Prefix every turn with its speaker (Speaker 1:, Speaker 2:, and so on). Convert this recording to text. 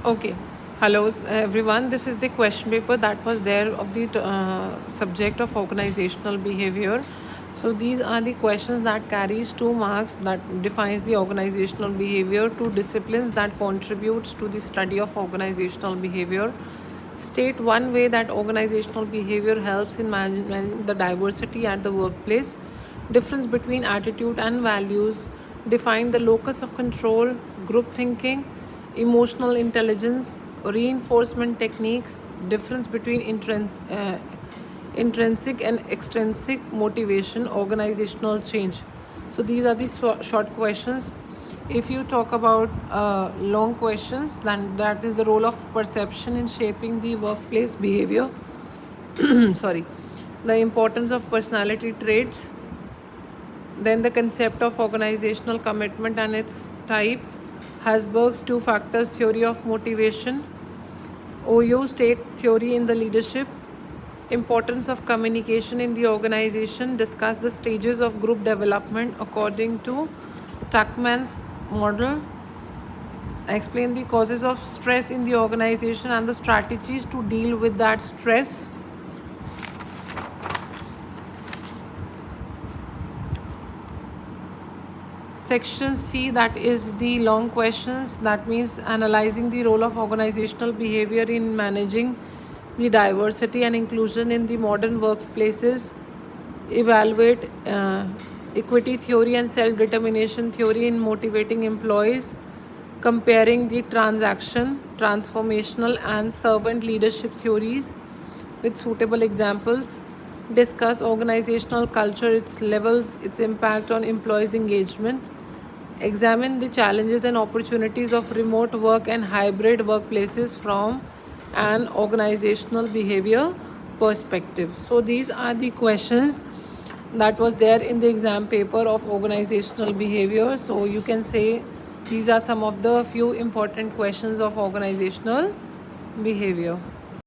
Speaker 1: Okay. Hello, everyone. This is the question paper that was there of the subject of organizational behavior. So these are the questions that carries 2 marks that defines the organizational behavior, 2 disciplines that contributes to the study of organizational behavior. State one way that organizational behavior helps in managing the diversity at the workplace. Difference between attitude and values. Define the locus of control, group thinking, emotional intelligence, reinforcement techniques, difference between intrinsic and extrinsic motivation, organizational change. So these are the short questions. If you talk about long questions, then that is the role of perception in shaping the workplace behavior. Sorry. The importance of personality traits, then the concept of organizational commitment and its type, Hasberg's 2 factors theory of motivation, OU state theory in the leadership, importance of communication in the organization, discuss the stages of group development according to Tuckman's model, explain the causes of stress in the organization and the strategies to deal with that stress. Section C, that is the long questions, that means analyzing the role of organizational behavior in managing the diversity and inclusion in the modern workplaces. Evaluate equity theory and self-determination theory in motivating employees. Comparing the transaction, transformational and servant leadership theories with suitable examples. Discuss organizational culture, its levels, its impact on employees' engagement. Examine the challenges and opportunities of remote work and hybrid workplaces from an organizational behavior perspective. So these are the questions that was there in the exam paper of organizational behavior. So you can say these are some of the few important questions of organizational behavior.